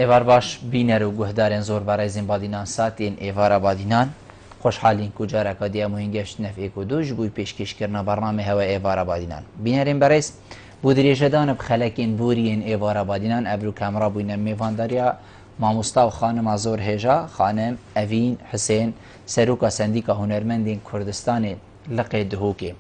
ایوار باش بینر و گهدارن زور برای زین بادینان ساتین ایوارا بادینان خوشحالین کجا رکادی مهنگشت نفعی کدوش بوی پیشکش کردن برنامه هوا ایوارا بادینان بینرین برایس بودریجدان بخلکین بورین ایوارا بادینان ابرو کامرا بوینن میوانداریا ماموستا و خانم آزور هجا خانم اوین حسین سروکا سندیکا هنرمندین کردستان لقی دهوکی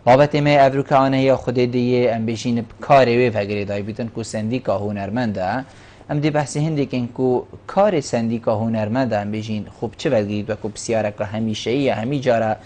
بابت ما ابروکا آنه یا خود دیگه ام بیشین کاری وی فکری دای بیتن کو سندیکا هنرمنده ام دی بحث هندی که کو کار سندیکا هنرمنده ام بیشین خوب چه وگید و کو بسیاره که همیشه یا همی جاره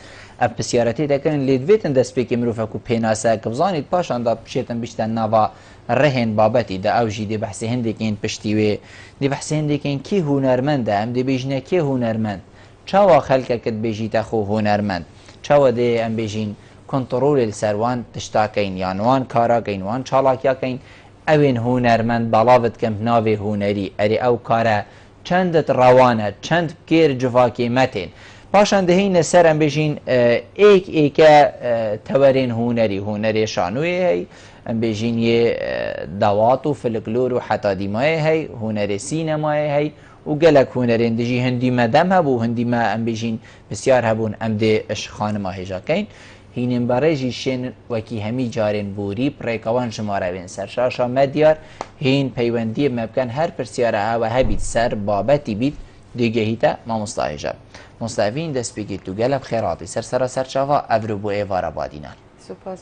اب بسیارتی دکن لیدویتن دست پیک مروفه کو پیناسه کبزانید پاشان دا بشیتن بیشتن نوا رهن بابتی دا اوجی دی بحث هندی که این پشتیوی دی بحث هندی که این کی هنرمنده ام دی بیشنه کی هنرمند چاوا خلق کد بیجیت خو هنرمند چاوا دی ام بیشین کنترل السروان تشتاکین یانوان کارا کین وان چالاکیا کین اوین هنرمند بلاوت کم ناوی هنری اری او کارا چندت روانه چند کیر جواکی متین پاشان دهین سرم بجین ایک تورین هنری شانوی هی ام بجین یه دوات و فلکلور و حتی دیمای هی هنر سینمای هی و گلک هنرین دجی هندی مدام هبو هندی ما ام بجین بسیار هبون ام ده اش خانما هجا کین هینن برای شن وکی همی جارن بوری پریکوان شماره بین سرشاشا مدیار هین پیوندی مبکن هر پرسیاره ها و هبید سر بابتی بید دیگه هیتا ما مصلاحجا مصلاحوین دست بگید تو گلب خیراتی سر چاوا افرو بو ایوارا بادینان سپاس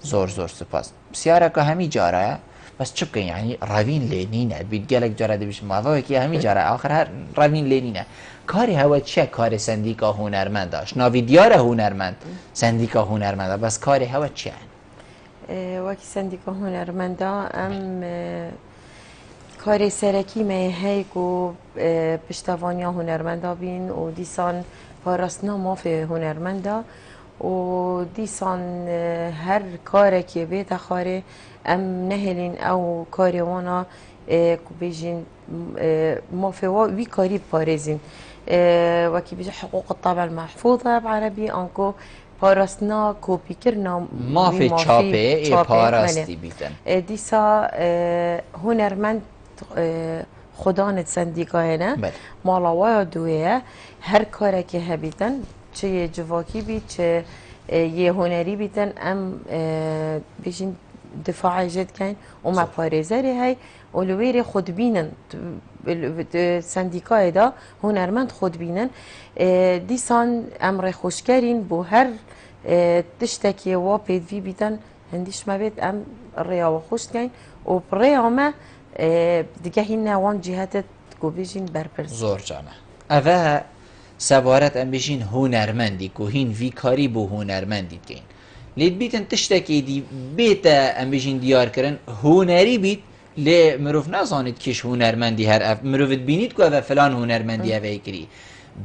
زور سپاس بسیاره که همی جاره بس چه بکن یعنی روین لینینه بید گلک جاره دی بشه موضوعی که همی جاره آخر هر روین لینینه کاری هوا چه کار سندیکا هنرمند داشت ناوی دیار هنرمند سندیکا هنرمند بس کاری هوا چه وکی سندیکا هنرمند ام کاری سرکی هی کو پشتوانیا هنرمند بین و دیسان پاراسنا ماف هنرمند و دیسان هر کاری که بیت خاره ام نهلین او کاری وانا کو بیجین ماف وی کاری پارزین وكي بيجي حقوق الطابع المحفوظة بعربي انكو بارسنا كوبي كرنا ما في تشابي باراستي بيتن ديسا هنرمند خدانت سنديكا هنا مالا ويا دوية هر كاركي هبيتن چه جواكي بي چه يه هنري بيتن ام بيجين دفاعي جد كاين وما باريزاري هاي ولويري خود بينن سندیکای دا هنرمند خود بینن دیسان امر خوشگرین بو هر تشتکی و پیدوی بیتن هندیش ما بید ام ریا و خوش کن و ریا ما دیگه هین نوان جهت گوبیجین برپرس زور جانه اوه سوارت ام بیجین هنرمندی که هین وی کاری بو هنرمندی کن لید بیتن تشتکی دی بیت ام بیجین دیار کرن هنری بیت لی مروف نزانید کش هنرمندی هر مروفت بینید که او فلان هنرمندی اوه کری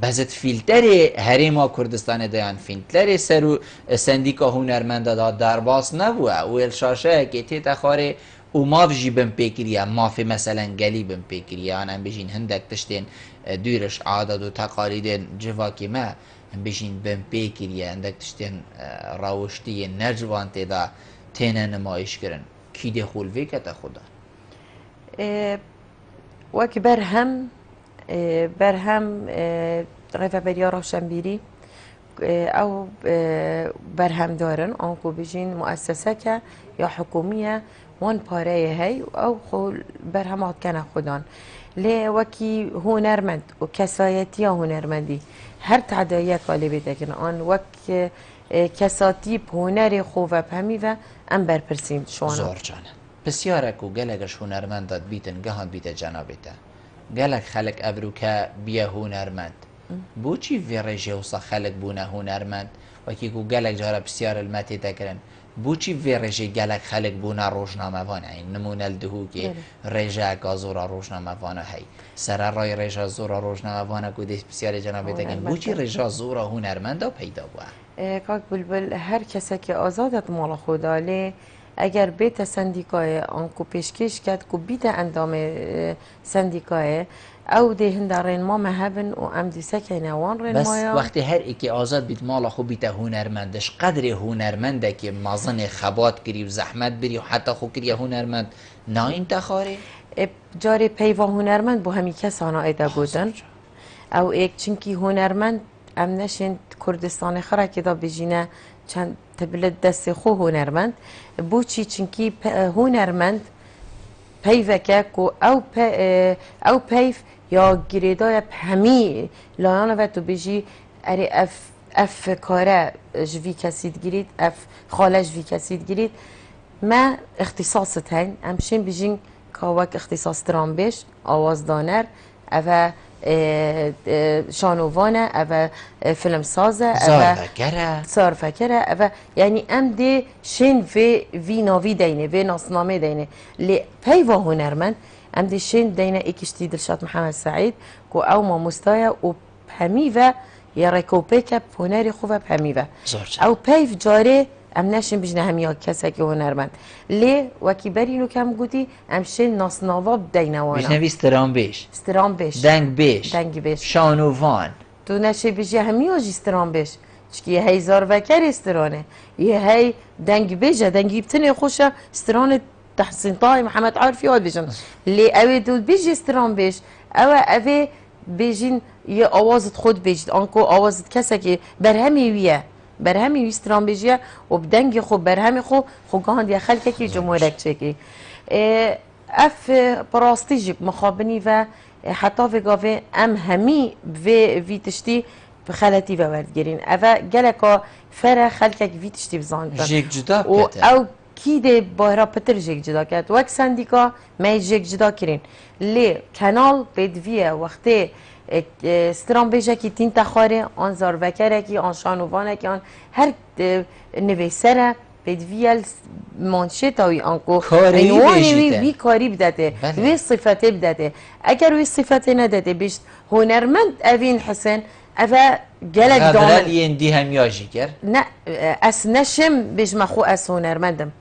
بزد فیلتر هریما کردستان دیان فیلتر سرو سندیکا هنرمند دا درباس نبوه و الشاشه که تیتا خاره او ماف جی بم پیکریه ماف مثلا گلی بم پیکریه آن بجین هندک تشتین دورش عادت و تقالید جواکی ما بجین بم پیکریه هندک تشتین راوشتی نجوان تیدا تینه نمایش کرن کی دی خولوی کتا خدا وكي برهم رفا بريارة شمبيري أو برهم دارن أنكو بيجين مؤسسة يا حكومية وان بارايا هاي أو خول برهم كان خدان لي وكي هنرمند وكسايتيا هنرمندي هر تعدايات والي بيتكن أن وك كساتيب هنري خوفا بهمي و أم برپرسيم شوانا زور جانه بسیاره کو گلگش هنرمندات بیتن گهان بیت جنابتا گلگ خلق ابروکا بیا هنرمند بو چی وی رجه وصا خلق بونا هنرمند وکی کو گلگ جارا بسیار المتی تکرن بو چی وی رجه گلگ خلق بونا روشنامه وانه این نمونه الدهو که رجه اکا زورا روشنامه وانه هی سر رای رجه زورا روشنامه وانه کو دیس بسیار جنابتا کن بو چی رجه زورا هنرمند پیدا بوه کاک بلبل هر کسی که آزادت مال خدا لی اگر بیت سندیکای آنکو پیشکش کرد که بیت اندام سندیکای او ده هندارین ما مهبن و ام دی سکنه وان رین بس مایا وقتی هر ایکی آزاد بیت مالا خو بیت هنرمندش قدر هنرمنده که مازن خبات کری و زحمت بری و حتی خو کری هنرمند نا این تخاره جاری پیوا هنرمند با همی کسانا ایدا بودن او ایک چنکی هنرمند ام نشین کردستان خرا که دا بجینه چند تبلد دست خو هنرمند بو چی چنکی هنرمند پیوکه کو او پیف یا گریدای همی لایانه و تو بجی اری اف کاره جوی کسید گرید اف خاله جوی کسید گرید ما اختصاصت هین امشین بجین کاوک اختصاص ترام بیش آواز دانر او شانوانه او فیلم سازه زار فکره او یعنی ام دی شین وی ناوی دینه وی ناسنامه دینه لی پیوا هنرمند ام دی شین دینه ایکشتی دلشاد محمد سعید کو او ما مستایا و همیوه یا رکوپیک هنری خوبه همیوه او پیف جاره ام نشین بجنه همیا کسی که هنرمند لی وکی برینو کم گودی امشین ناسناواب دینوانا بجنوی استرام بیش دنگ بیش شانوان تو نشه بجی همیا جی استرام بیش چکی یه هی زار وکر استرانه یه هی دنگ بیشه دنگی بتنه خوشه استرانه تحسین طاهی محمد عارفی یاد بجن لی اوی دول بیجی استرام بیش اوی بیجین یه آوازت خود بیجید آنکو آوازت کسی که برهمی ویه برهمی ویستران بیجیه و بدنگ خو برهمی خو گاهند یا خلکه که جمهورک چکی اف پراستیجی مخابنی و حتی وگاوه ام همی وی تشتی بخلطی و وردگرین اوه گلکا فره خلکه وی تشتی بزاندن جیک جدا و او کی ده باهرا پتر جیک جدا کرد وک سندیکا می جیک جدا کرین لی کانال بدویه وقتی استرام بیشه که تین تخاره آن زاروکره که آن شانوانه که آن هر نویسره بدویل منشتاوی آنکو عنوانی وی کاری بدده وی صفته بدده اگر وی صفته نداده بیشت هنرمند اوین حسن اوه گلک دامن غلال یندی هم یاجی کرد نه اس نشم بجمع خو اس هنرمندم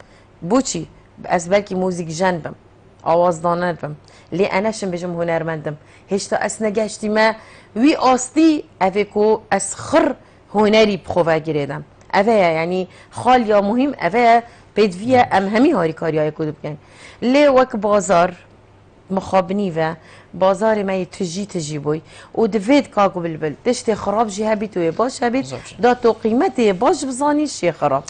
بوچی از بلکی موزیک جنبم آواز دانر بم لی انشم بجم هنرمندم هشتا اس نگشتی ما وی آستی اوه کو اس خر هنری بخواه گریدم اوه یعنی خال یا مهم اوه پیدویه ام همی هاری کاری های کدو بکن لی وک بازار مخابنی و بازار ما تجی بوی و دوید کاغو بلبل دشت خراب جی هبیت و باش هبیت دا تو قیمت باش بزانی شی خراب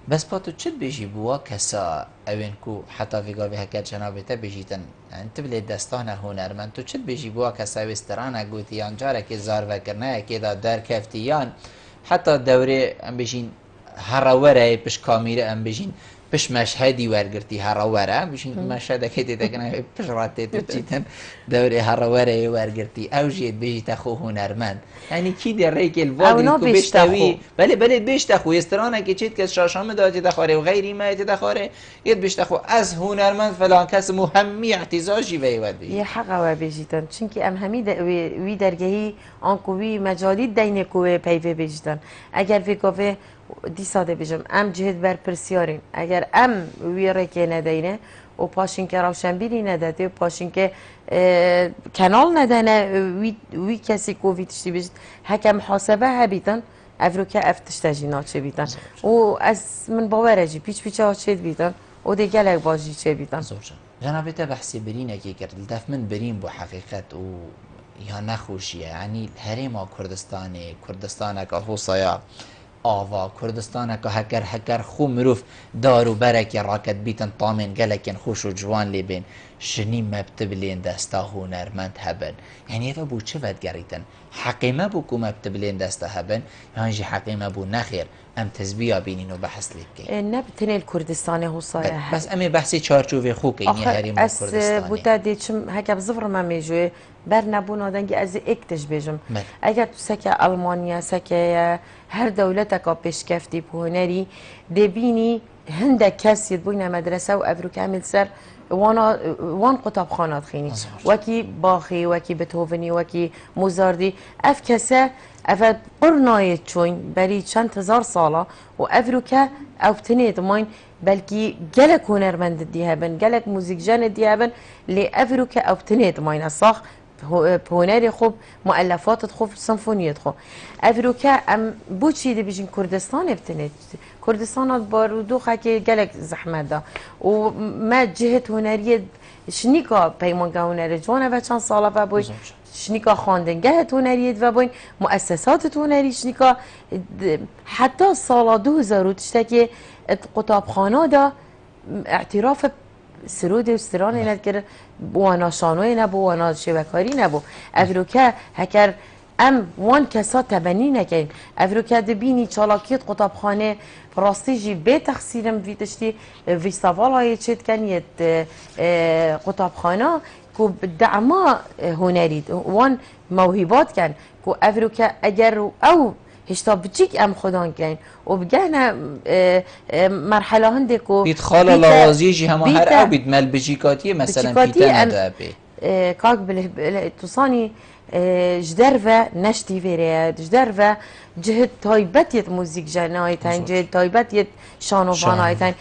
بس پاتو چت بيجي بوا كسا اوينكو حتى في قاوي هكا جنابته بيجيتن انت بلي دستانه هنرمند تو چت بيجي بوا كسا وسترانا قوتيان جارك زار وكرنا كده دار كفتيان حتى دوري ام بيجين هراوره بش كاميرا ام بيجين بش مشهدي ورقرتي هراوره بيجين مشهد كده دكنا بش راتي تجيتن دوري هراوره ورقرتي او جيت بيجي تخو هنرمند يعني كده ريك الفاضل كو بيشتوي بله بيشتخو يسترانا كي تشيت كس شاشام داتي تخاري وغيري ما تخاري يد بيشتخو از هنرمند فلان كس مهمي احتزاجي ويود بي يا حقا و بيجيتن چونكي ام همي وي درگهي انكو وي مجالي دينه كو بيوي بيجيتن اگر في كوفي دی ساده بجم ام جهد بر پرسیارین اگر ام ویره که ندینه و پاشین که روشنبیری نداده و پاشین که کانال ندانه وی کسی که وی تشتی بجد هکه محاسبه هبیتن افرو که افتشتجی ناچه بیتن و از من باوره جی پیچ ها چید بیتن و دی گلک باجی چه بیتن جنابه تا بحثی برینه که کرد دف من برین بو حقیقت و یا نخوشیه یعنی هریما کردستانه که حوصایا آوا کردستان که هکر خو مروف دارو برکی راکت بیتن طامن گلکن خوش و جوان لی بین شنی مبتبلین دستا هنرمند هبن یعنی ایفا بو چه ود گریتن حقیمه بو کو مبتبلین دستا هبن یعنی جی حقیمه بو نخیر ام تزبیه بینین و بحث لیب که نبتنه الكردستان هو صايح بس امی بحثی چارچوبی خو که اینی هریم کردستانی بوتا دیچم هکا بزفر ما میجوه بر نبونا دنگی از اکتش بیجم اگر تو سکه آلمانیا سکه هر دولت که پیشکفتی بهنری دبینی هندک کسی بوینا مدرسه و افرو کامل سر وان قطب خانات خینی وکی باخی وکی بتوونی وکی موزاردی اف کسه اف قرنایت چون بری چند هزار ساله و افرو که افتنید ماین بلکی گلک هنرمند دیهبن گلک موزیک جن دیهبن لی افرو که افتنید ماین الصاخ هنری خوب مؤلفات خوب سمفونیت خوب افروکا ام بوچی دی بیشین کردستان ابتنید کردستان بارودو خاکی گلک زحمت دا و ما جهت هنری شنیکا پیمانگاه هنری جوانه و چند ساله و بوین شنیکا خواندنگاه هنریت و بوین مؤسسات هنری شنیکا حتی سال 2000 تشتكي قطابخانه دا اعتراف سرود و سرانه ندکر وانا شانوی نبو وانا شبکاری نبو افروکه هکر ام وان کسا تبنی نکن افروکه دبینی چالاکیت قطابخانه راستی جی به تقصیرم ویتشتی وی سوالای چید کنیت قطابخانه کو دعما هنری وان موهبات کن کو افروکه اگر او هشتا بچیک ام خدان کن و بگهنا مرحله هنده کو بیت خاله لوازی جی همه هر او بیت مل بچیکاتی مثلا پیتا نده بی کاک بله تصانی جدر و نشتی ویره جدر و جهت تایبتیت موزیک جنایتن جهت تایبتیت شانوانایتن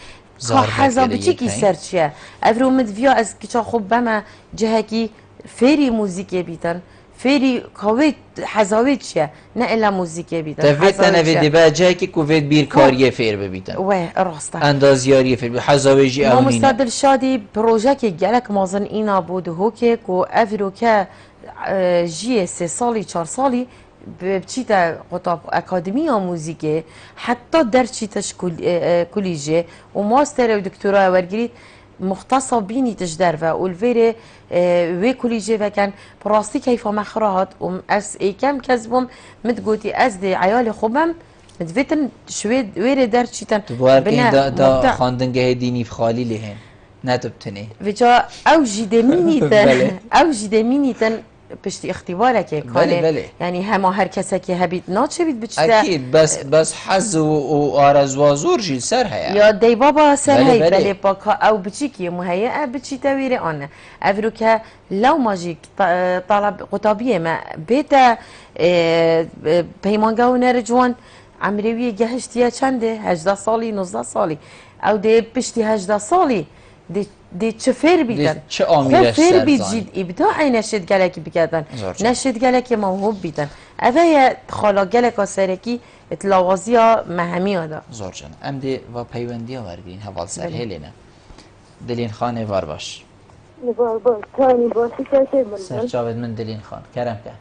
حزا بچیکی سرچیه افرو مدویا از کچا خوب بما جهکی فیری موزیکی بیتن فيري كويت حزاويت شيا نقلا موسيقى بيتا تفيت انا فيدي بقى جاكي كوفيت بير كاريه فير ببيتا واه راستا اندازياريه فير حزاويجي ما مستقبل شادي بروجاكي جالك مازن اينا بود هوكي كو افروكا جي سي صالي 4 صالي بچيتا قطاب اكاديميه موسيقى حتى درچيتش كوليجي وماستر ودكتوراه ورجريت مختصة بيني تجدرفة والفيري وي كوليجي وكان براستي كيف مخرات ومأس اي كم كذبهم متقوتي أس دي عيالي خوبم متفتن شوي ويري درشيتن تباركين دا خاندنگه ديني في خالي لهن نتبتني وجا او جدميني تن او جدميني تن پشتی اختبارك بله يعني هما هر کسی که هبید ناچه بید بچتا اكيد بس حظ و آرز وازور جيل سر هيا يا دي بابا سر هي بله باكا او بچيكي مهيئة بچي تويري انا افروكا لو ماجيك طلب قطابية ما بيتا بيمانگا و نرجوان عمروية جهشتيا چنده 18 سالي 19 سالي او دي پشتی 18 سالي دي چفر بیدن چه آمیلش سر بیجید ابداعی نشد گلکی بکردن نشد گلکی موهوب بیدن اوه خالا گلک سرکی اتلاوازی ها مهمی ها دا زور جان ام دی و پیوندی ها وردین حوال سر هلینا دلین خانه وار باش تانی باشی که سر جاود من دلین خان کرم که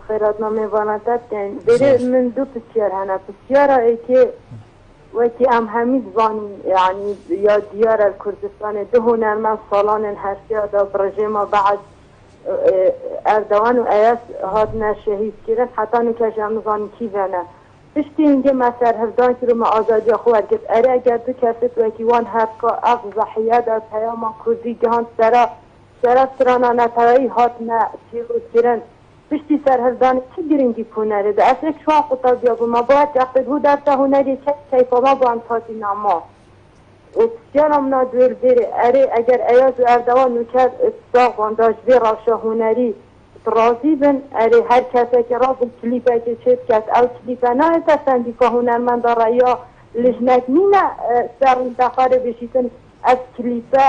بخیرات نامه وانتت کن بره من دو پسیار هنه پسیار ای که وقتی ام همین زانی یعنی یا دیار کردستان ده هنرمند سالان هرسیا دا برژما بعد اردوان و ایاس هاد نشهید کردن حتی نکش ام زانی کی بنا پشتی اینجا مثلا هفدان که رو ما آزادی خواهد گفت اره اگر دو کسید وقتی وان هفکا اف زحیه دا پیاما کردی جهان سرانا نتایی هاد نه چیروز کردن پشتی سرهردان چه گرینگی کناره ده اصلا شما قطع بیا ما باید جاقید هو درسته هنری کیفا ما با انتاتی نما اتسیانم نادویر بیره اره اگر ایاز و اردوان نوکر اتساق بانداش بی راشا هنری رازی بن اره هر کسی که را بل کلیپه که چید کس او کلیپه نه اتسندی که هنرمند داره یا لجنک نینه سر انتخاره بشیتن از کلیپه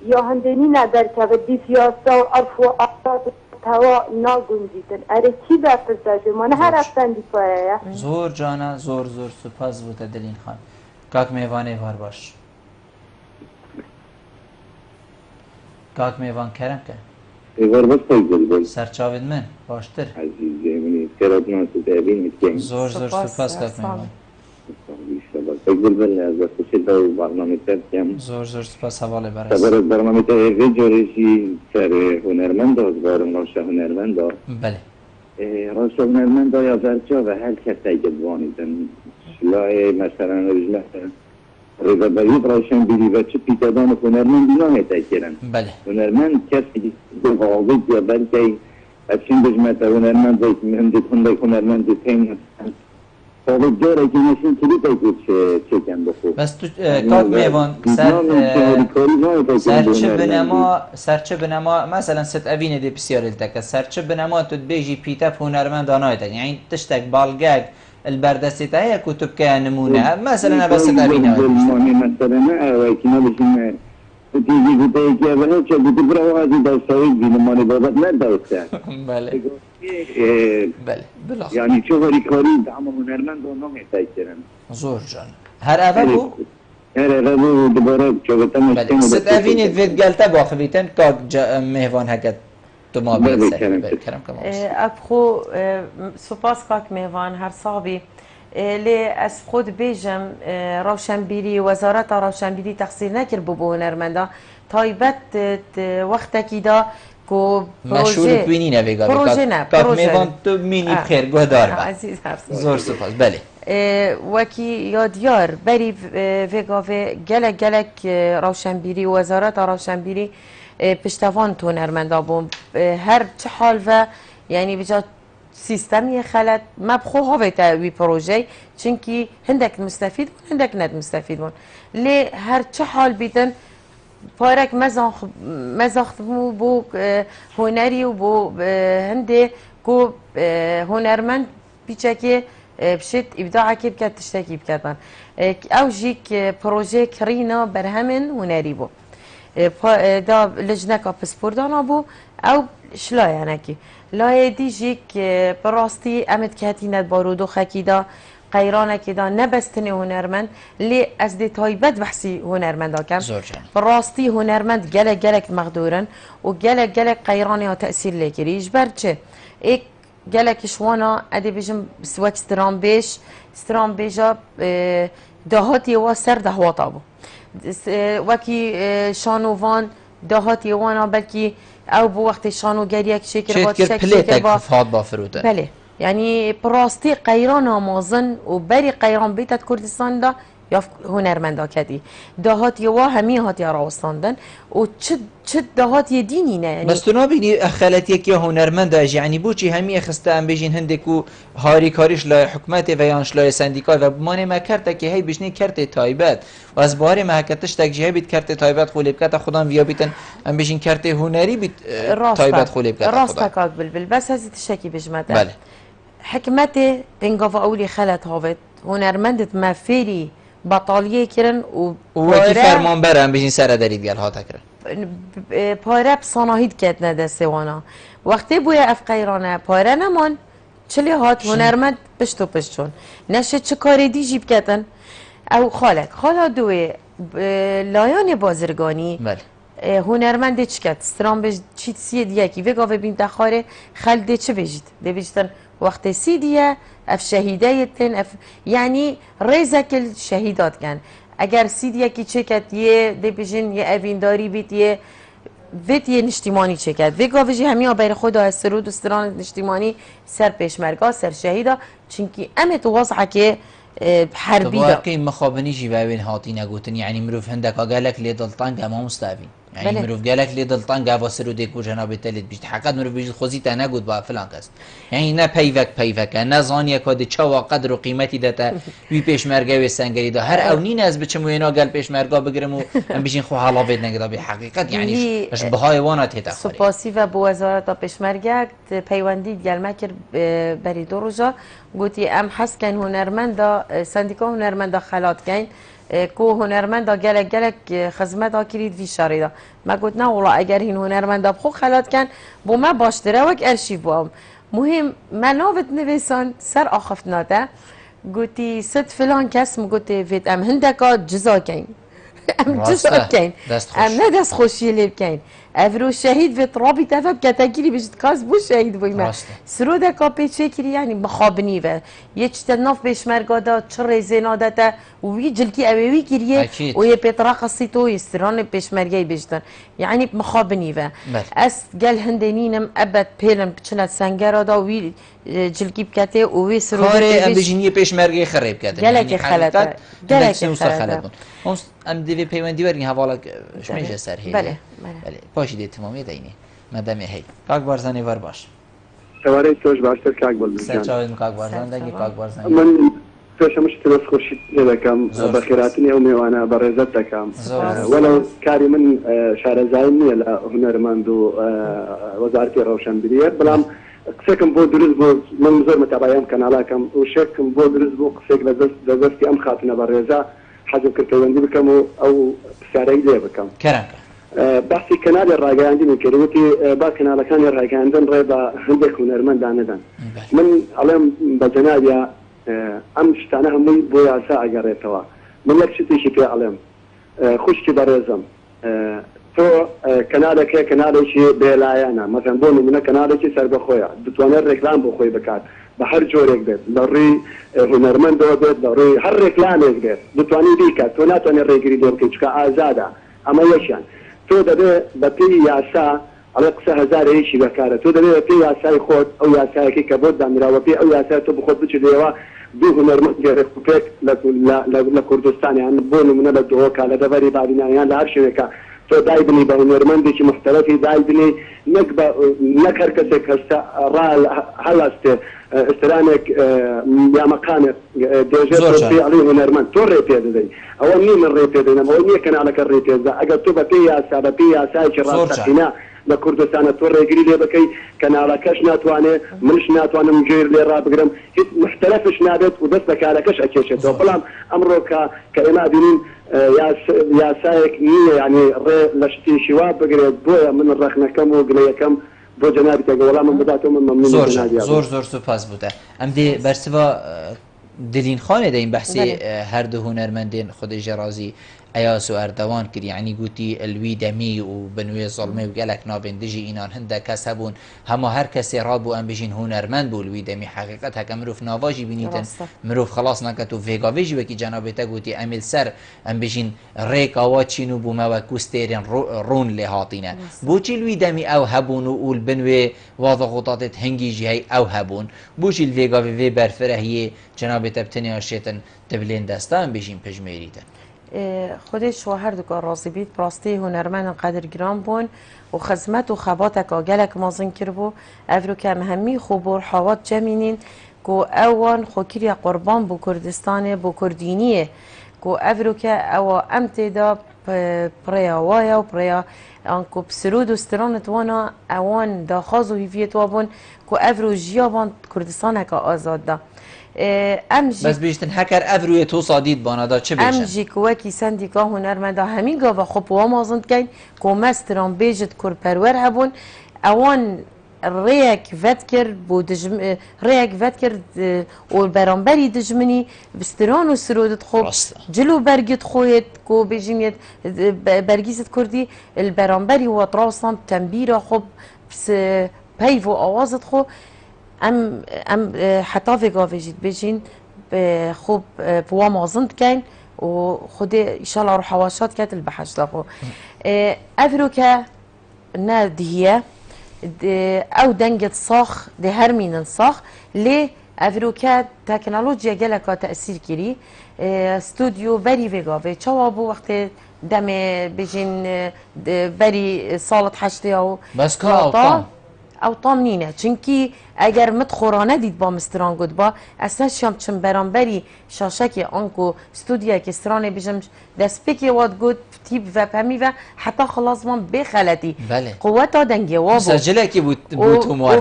یا هندنی ندر که بدی سیاسه و عرف و اقتصاد هوا ناگنجیدن اره کی بپرسه من هر افتن دیپایه زور جانا زور سپاس بوده دلین خان کاک میوانه وار باش کاک میوان کرم که ایوار باش تایزل سرچاوید من باشتر عزیزه منی کرد ناسو تابین میتکنم زور سپاس کاک میوان تایزل بله از خوشی دو برنامه تر کم زور سپاس حواله برس تبرد برنامه تر ایوه جورشی سر هنرمند از بارم راشا هنرمند بله راشا هنرمند یا برچا و هر کس تایجل وانیدن شلای مثلا رجله رضا برید راشن بیدی و چه پیتادان هنرمند نامه تایکرن بله هنرمند کسی که غاوید یا بلکه اچین بجمت هنرمند ویت مهندی کنده هنرمند تیم غاوید جاره که نشین کلی تایکید چکن بخور بس تو کاک میوان سرچه بنما مثلا ست اوین دی بسیار التکه سرچه بنما تو بیجی پیتاف هنرمند آنایتا یعنی تشتک بالگاگ البردسته هي كتب كنمونه مثلا بس تابينه مثلا وكنا بشين تيجي بتيجي ولا شو بتبرا هذه دوسوي بينما بابا لا دوسه بله بله بالاخره يعني شو ريكوري دعم هنرمند ونوم يتاكرن زور جان هر اوبو هر ربو دوباره چوبتا مشتیم ست افینید وید گلتا باخویتن کاک مهوان هکت تو ما بیاد سری کرم کم ابخو سپاس کاک میوان هر صابی لی از خود بیجم روشنبیری وزارت روشنبیری تقصیر نکر ببو هنرمندا تایبت وقت کی دا کو مشهور بینی نویگا کاک میوان تو مینی بخیر گوه دار با زور سپاس بله وکی یادیار بری وگاوه گلک روشنبیری وزارت روشنبیری پشتوان تو هنرمندا بوم هر چه حال و یعنی بجا سیستمی خلط مبخو ها به وی پروژه چونکی هندک مستفید بون هندک ند مستفید بون لی هر چه حال بیدن پارک مزاخت بو هنری و بو هنده کو هنرمند بیچه که بشت ابداع که بکرد تشتکی بکردن او جیک پروژه کرینا برهمن هنری بو دا لجنه کا پسپوردانا بو او شلا یعنی که لای دیجیک براستی امد کهتی ند بارودو خکی دا قیرانه که دا نبستنی هنرمند لی از دی تایبت بحثی هنرمند کم براستی هنرمند گلک مقدورن و گلک قیرانی ها تأثیر لیکریش برچه ایک گلک شوانا ادی بیجم سوک سترام بیجا دهاتی و سر دهواتا بو وکی شانوان دهاتی وانا بلکی او بو وقت شانوگری یک شکر با پلیتک فاد با فروتن بله یعنی براستی قیران آمازن و بری قیران بیتت کردستان دا یا هنرمندا کدی دهاتی وا همی هاتی راوستاندن و چه دهاتی دینی نه یعنی بس تو نبینی خلطی که هنرمند یعنی بو چی همی خسته ام بجین هندکو هاری کاریش لای حکومت و یانش لای سندیکا و مانه ما کرد که هی بجنی کرد تایبت و از باره ما حکتش تک جه بیت کرد تایبت خولب کرد خودم ویا بیتن ام بجین کرد هنری بیت تایبت خولب کرد راست کاک بلبل بس هزی تشکی بجمده بله حکمت انگاف اولی خلط هاوت هنرمندت مفیری بطالیه کرن و کی فرمان برم بجین سر دارید گل ها تکرن پاره بصناهید کت ندسته وانا وقتی بوی اف قیرانه پاره نمان چلی هات هنرمند پشت و پشتون نشه چه کاری دی جیب کتن او خالا دوی لایان بازرگانی هنرمند چی کت سترام بج چیت سی دیگه کی وگاوه بین تخاره خل دی چه بجید دی بجیدن وقت سی دیه اف شهیده یعنی ریزک شهیدات کن اگر سیدیا کی چکت یه دیپیجن یه اوینداری بیت یه ویت یه نشتیمانی چکت وی گاوجی همیا بر خدا از سرود استران نشتیمانی سر پیشمرگا سر شهیدا چونکی امت وضعه که حربی دا واقعی مخابنی جی باین هاتی نگوتن یعنی مروف هندک قالک لی دلتان گما مستوین يعني مروف قالك لي دلطان قاوا سروديك وجناب التلت بيجت حقد مروف بيجت خوزيتا نقود با فلان كاس يعني نا بيفك نا زانيا كود تشوا قدر وقيمتي دتا وي بيشمرگا و سنگري دا هر او نين از بچمو ينا قال بيشمرگا بگرمو ام بيجين خو حالا بيد نگدا بحقيقه يعني اش بهای وانات هتا سپاسی و بو وزارت پشمرگا پیوندی گلمکر بری دروجا گوتی ام حس کن هنرمندا سندیکا هنرمندا خلات کن کو هنرمندا گلک خدمت آکرید وی شاریدا ما گفت نه والله اگر این هنرمندا بخو خلات کن بو ما باشتره وک ارشیو بام مهم مناوت نویسان سر آخفت ناده گوتی ست فلان کس گوتی وید ام هندکا جزا کن ام جزا کن ام نه دست خوشی لیب کن افرو شهید وید رابی تفب کتاگیری بجد کاس بو شهید بویمه سروده کا پیچه کری یعنی مخابنی و یه چطه ناف بشمرگا دا چه ریزه نادتا وی جلکی اویوی کریه و یه پیترا قصی تو استران بشمرگای بجدن یعنی مخابنی و از گل هندینینم ابد پیلم بچنه سنگرا دا وی جلکی بکته و وی سروده کاره ام بجینی پشمرگای خریب کته گلک خلطه گلک خلطه ام دیوی پیوندی ورگی حوالا شمیشه سر هیده بله باشید تمامی دینی مدام هی کاک بارزانی ور باش سواره توش باشتر کاک بول سرچاوی کاک بارزان دگی کاک بارزانی من توش مش تنس خوشی لكم بخيراتني يومي وانا برزتكم ولو كاري من شارع زايني لا هنرمندو وزارتي روشنبيليه بلام قسيكم بو درزبو من زور متابعين كنالاكم وشكم بو درزبو قسيك لزستي ام خاطنا برزا حاجه كنت وندي بكم او سعري بكم كرنك بحثي كنال الراجعين من كروتي باكنا كان الراجعين ريبا عندك هنرمند عندنا من عليهم بجنابيا امش تاعنا هم بويا ساعه قريتها من لك شتي شي عليهم خوشکی بەڕێزم تۆ کەنالێکێ کەنالێکی بێلایەنە مەسەن بۆ نمونە کەنالێکی سەر بەخۆیە دەتوانێت ڕێکلام بۆ خۆی بکات بە هەر جۆرێک بێت لە ڕووی هونەرمەندەوە بێت لە ڕووی هەر ڕێکلامێک بێت دەتوانی بیکات تۆ ناتوانێت ڕێگری لێ بکەیت چکە ئازادە ئەمە یەکیان تۆ دەبێت بە پێی یاسا ئەڵێ قسە هەزارەیەکی بەکارە تۆ دەبێت بە پێی یاسای خۆت ئەو یاسایەکەی کە بۆت دانراوە پێی ئەو یاسای تۆ بخۆت بچێت لێوە دوو هونەرمەند گێڕێکوپێک لە کوردستانیان بۆ نمونە لە دۆکە لە دەڤەری بابینانیان لە هەر شوێکە تۆ دای بنی بە هونەرمەندێکی مختلفی دای بنی نەک هەر کەسێک هەستا هەڵاستێ ئسترانێک یا مەقامێک دێژێت پێ ئەڵێ هونەرمەند تۆ ڕێ پێ دەدەی ئەوە نی من ڕێ پێ دەدەم ئەوە نییە کەناڵەکە ڕێ پێدە ئەگەر تۆ بە پێی یاسا بە پێی یاسایکی ڕاستەقینە لە کوردستانە تۆ ڕێگری لێ بکەی کەناڵەکەش ناتوانێت منش ناتوانم گوێر لێ ڕابگرم هیچ مختلفش نابێت و دەست بە کارەکەش ئەکێشێتەوە بەڵام ئەمڕۆ کە ئێمە بینین یاسایەک نییە ینی ڕێ لە شتێکی وا بگرێت بۆیە من ڕەخنەکەم و گلەیەکەم بۆ جەنابی تێگە وەڵام من بداتەوە من مەمنون زۆر سوپاس بووتە ئەم دێ بەرسەوە دلین خانێ دەین بەحسی هەردوو هونەرمەندێن خودی ژێرازی ئەیا سوئاردەوان کرد یعنی گوتی ئەلوی دەمی و بنوێ زەڵمێ و گەلک نابێن دژی ئینان هەندێک کەس هەبوون هەموو هەر کەسێ ڕابوو ئەم بژین هونەرمەند بوو لوی دەمی حقیقەت هەکە مرۆڤ ناواژی بینیتن مرۆڤ خلاص ناکات و vێگاڤێژی وەکی جەنابێتە گوتی ئەمیل سەر ئەم بژین ڕێکاوا چین و بوومەوە کوستێرێن ڕوون لێ هاتینە بۆچی لوی دەمی ئەو هەبوون و ئول بنوێ واضە غوتاتێت هەنگیژی هەی ئەو هەبوون بۆچی vێگاڤێ vê بەرفرە هەیە جەنابێتە بتنیا شێتن دەبلێن دەستان بژین پژمێریتن خودش و هر دو راضی بید براستی هنرمند قدر گران بون و خدمت و خباتک آگلک مازن کربو افرو که مهمی خوبور حوات جمینین کو اوان خوکری قربان بو کردستان بو کردینیه کو افرو که او امتدا پریا وایا و پریا انکو بسرود و استرانت وانا اوان داخاز و هیویت وابون کو افرو جیابان کردستان که آزاد دا بس بیشتن هکر افروی تو صادید بانادا چه بیشن؟ امجی کوکی سندیکا هنرمندا همین گاوا خب و مازند کن که مستران بیجت کرپرور هبون اوان ریک ود کرد ریک ود کرد و برانبری دجمنی بستران و سرودت خوب جلو برگت خویت کو بیجیمیت برگیزت کردی البرانبری و اطراسان تنبیره خوب پیف و آوازت خوب ام حتی وگاویجید بجین خوب بوا مازند کن و خود ایشالا رو حواشات کت البحش داخو افرو که نه دهیه او دنگت صاخ ده هر مینن صاخ لی افرو که تکنولوژیا گلکا تأثیر کری استودیو بری وگاوی چوابو وقت دم بجین بری سالت حشتی او بس که او طام نینه چونکی اگر متخورانه دید با مستران گود با اصلا شام چون برانبری شاشکی آنکو استودیا که استرانه بیشم دست پکی واد گود تیب و پمی و حتی خلاص من بخلتی قوت دنگی وابو سجله کی بود و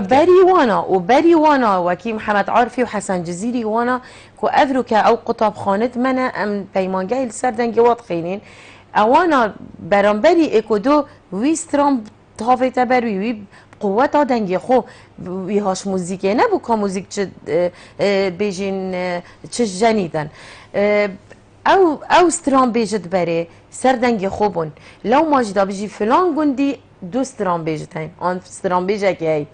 بری وانا وکی محمد عارفی و حسن جزیری وانا کو افرو که او قطاب خانت منه ام پیمانگاه لسر دنگی واد خینین اوانا برانبری اکودو ویستران تافه تبروی وی قوت دنگی خو ویهاش موزیکه نبو که موزیک چه بیجین چه جنیدن او استران بیجد بره سر دنگی خوبون لو ماجدا بجی فلان گندی دو استران بیجد هین آن استران بیجه که هی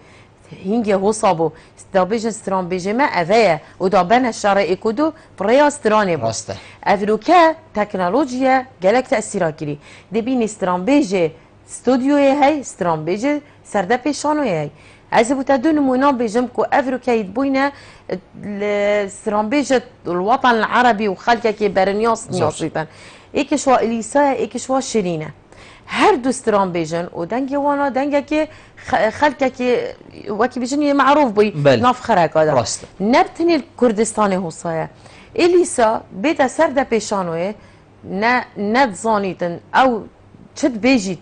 هنگی حسابو دا بیجن استران بیجه ما اوه و دا بنا شرع اکودو بریا استرانه بود افرو که تکنولوژیا گلک تأثیرا کری دبین استران بیجه استودیوی های استران بیجه سرده پیشانوی های از بوده دو نمونه بیجم که افرو که بوینه استران بیجه الوطن العربی و خلقه که برنیاس نیاسیدن ایکش و الیسا ایکش و شرینه هر دو استران بیجن و دنگی وانا دنگی که خلقه که وکی بیجن یه معروف بوی ناف خرک آده نبتنی کردستان حسایه الیسا بیده سرده پیشانوی نه زانیتن او چد بیجید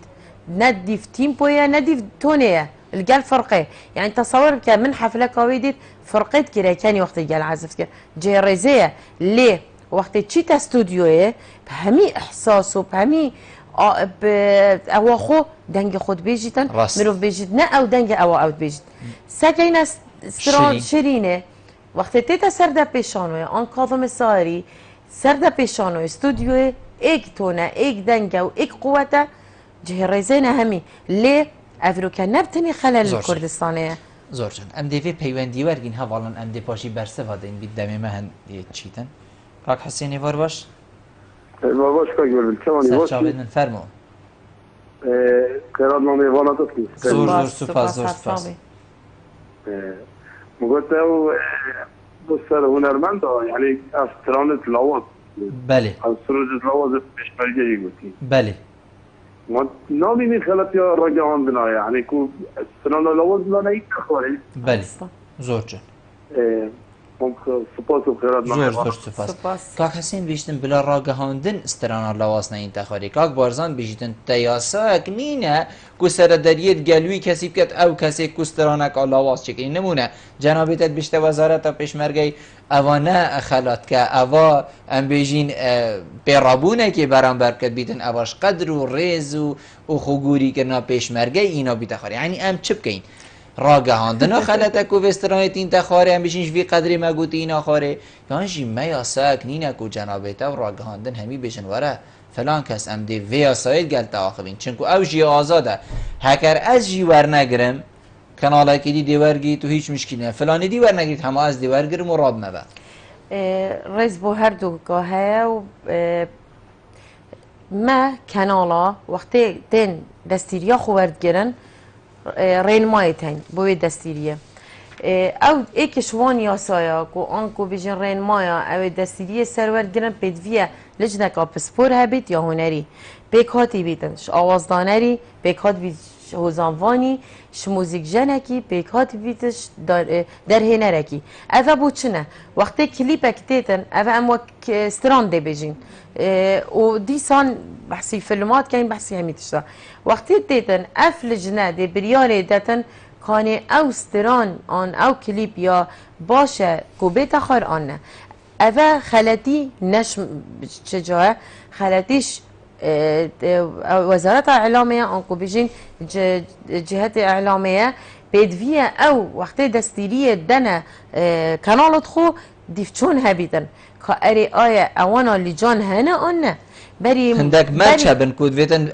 نديف تيمبويا نديف تونيا الجال فرقه يعني تصور كان من حفله كويديت فرقت كده كان وقت الجال عزف كده جيريزيه ليه وقت تشيتا استوديو بهمي احساس وبهمي او خو دنگ خود بيجيتن مروف بيجيت نا او دنگ او بيجيت ساكينا ستران شيرينه وقت تيتا سرده بيشانو ان كاظم الساري سرده بيشانو استوديو ایک تونه ایک دنگه و ایک قوته جه ریزین همی لی افروکه نبتنی خلال کردستانه زور جان ام دی وی پیوندی ورگین حوالن ام دی پاشی برسه وادین بید دمی مهن چیتن کاک حسینی وار باش باش کاک بلبل کمانی باش سرچاویدن فرمو قرار نامه والاتت نیست زور سپاس زور سپاس مگوته او بسر هنرمند یعنی استران تلاوت بله استران تلاوت پیشمرگی گوتی بله ما نامی خلط یا راجعان بنا یعنی کو استران تلاوت بنا نیت خواهی بله زور جان سپاس و خیرات زور سپاس کاک حسین بیشتن بلا راگهاندن استران لواس نه انتخاری کاک بارزان بیشتن تیاساک نینه کو سردریت گلوی کسی بکت او کسی کو استرانک لواس چکی نمونه جنابیتت بیشتر وزارت پیشمرگی اوانه خلات که اوا ام بیجین پیرابونه که برانبر کد بیتن اواش قدر و ریز و خوگوری کرنا پیشمرگی اینا بیتخاری یعنی ام چپ کین راگهاندن خلطه کو وسترانیت این تخاره هم بشینش وی قدری مگوتی این آخاره یعنی میاساک نینه کو جنابیتا و راگهاندن همی بشن وره فلان کس ام دی ویاسایت گلت آخوین چنکو او جی آزاده هکر از جی ورنگرم کانالا که دی دیورگی تو هیچ مشکلی نه فلانی دی ورنگرید همه از دیورگرم و راد نبه ریز بو هر دو گاهه و ما کانالا وقتی دن دستیریا خوارد گرن رینمای تنگ بوی دستیریه او ایکش وان یاسایا کو آنکو بیجن رینمایا او دستیریه سرور گرن بدویه لجنه که پسپور هبید یا هنری بیکاتی بیدنش آوازدانری بیکات بید هوزانوانی موزیک جنکی بیکات بیدش در هنرکی اوه بو چنه وقتی کلیپک دیتن اوه امو استران دی بیجین و دیسان بحثی فیلمات که این بحثی همی تشتا وقتی دیتن اف لجنه دی بریاره دیتن کانه او استران آن او کلیپ یا باشه کو بیت خار آنه اوه خلطی نش چجاه خلطیش وزارت اعلامیه آنکو بیجین جهت اعلامیه بدویه او وقتی دستیریه دنه کانالت خو دیفچون هبیدن که اری آیا اوانا لیجان هنه آنه بری هندك ماتش هبن كود فيتن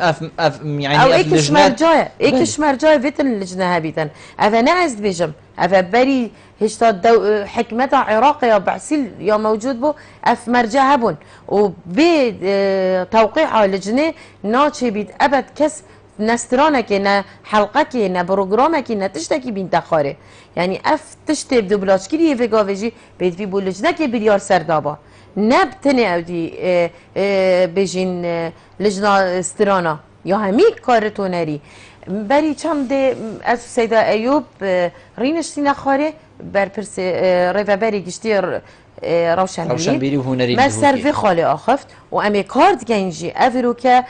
يعني او ايكش مرجاية ايكش مرجاية فيتن اللجنة هبيتن اذا نعزد بيجم اذا بري هشتا حكمتها عراقية بعسيل يا موجود بو اف مرجع هبون وبي توقيعها لجنة ناتشي بيت ابد كس نسترانك نا حلقك نا بروجرامك نا تشتكي بين تخاره يعني اف تشتي بدبلاشكيري في جافيجي بيت في بو لجنة كي بريار سردابا نبتنی او دی بیجین لجنه استرانا یا همی کارتونری بری چم ده از سیدا ایوب رینشتی نخاره بر پرس ریو بری گشتی روشنبیری و هنری ما سرفی خاله آخفت و امی کارت گنجی افرو که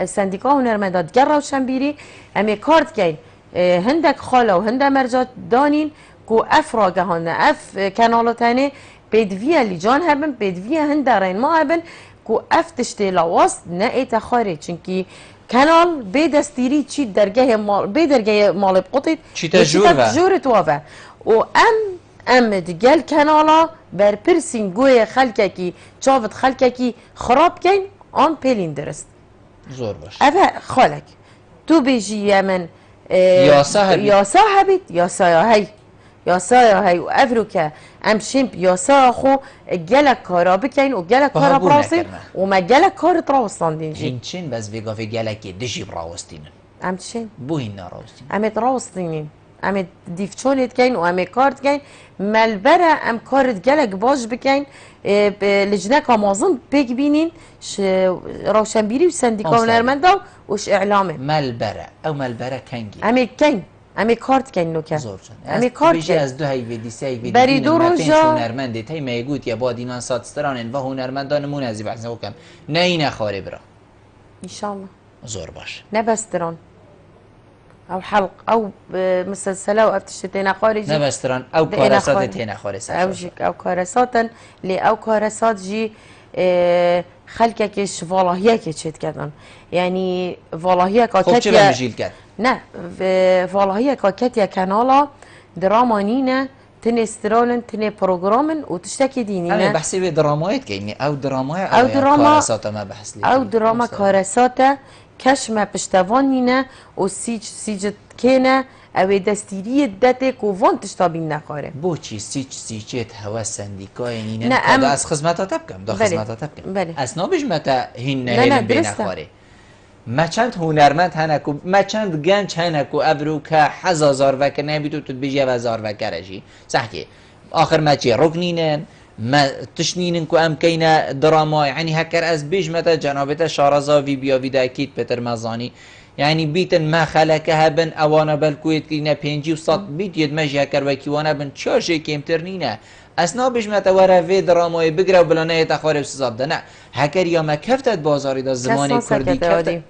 سندیکا هنرمندات گر روشنبیری امی کارت گن هندک خاله و هنده مرجات دانین کو افراگه هنه اف کانالاتانه بدویه لیجان هبن بدویه هندارین ما هبن کو افتشتی لواس نه اتخاره چونکی کانال به دستیری چی درگه مال به درگه مال بقطید چی تجور توافه و ام دیگل کانالا بر پرسین گوی خلکه کی چاوت خلکه کی خراب کن آن پلین درست زور باش اوه خالک تو بیجی من یاسا هبید یاسا هی یاسا هی و افرو که ام شیمپ یاسا خو گلک کارا بکن و گلک کارا براسید و ما گلک کار تراوستاندین جی هینچین بس ویگا فی گلکی دشی براوستینن ام چین بو هین ناراوستین ام تراوستینین ام دیفچونت کن و ام کارت کن ملبره ام کارت گلک باش بکن لجنه کامازن بگ بینین روشنبیری و سندیکا هنرمندا وش اعلامه ملبره او ملبره کنگی ام کن امی کارت کن نوکه امی کارت کن از دو هیوی دیسه هیوی بری دو روزا هنرمنده تی میگوت یا با دینان ساتسترانن و هنرمندان مون ازی بحث نکم نه این خاره برا انشالله زور باش نه بستران او حلق او مسلسله و افتشتین خارجی نه بستران او کارسات تین خارج او کارساتن لی او کارسات جی خلکه کش والهیه که چت کردن یعنی والهیه که خب چه مجیل کرد نه والهیه که کتیا کانالا درامانینه تني استرالن تني بروجرامن وتشتكي دينينا انا بحسي به درامات كيني او دراما او دراما كارسات ما بحث لي او دراما كارساتا كشمه پشتوانينا و سيجت كينا او دستيري دتك و وان تشتابين نخاره بوچی سیچت هوا سندیکای نینن نه دا از خدمتا تبکم دا خدمتا تبکم بله. از نابش متا هین نه نهیلن بین درسته. اخواره ما چند هنرمند هنکو ما چند گنج هنکو ابرو که هزار وکر نبیدو تو بیجی هزار وکرشی صحیح آخر ما چی رکنینن ما تشنینن کو ام کینا دراما یعنی هکر از بیج متا جنابت شارزاوی بیا ویدا اکید پتر مزانی يعني بيتن ما خلقها بن اوانا بالكويت كينا بينجي وصاد بيت يد مجي هكر وكيوانا بن تشاشي كيمترنينا اسنا بيش متورا في دراماي بقرا وبلانه تخارب سزاب ده نه هكر يا ما كفتت بازاري دا زماني كردي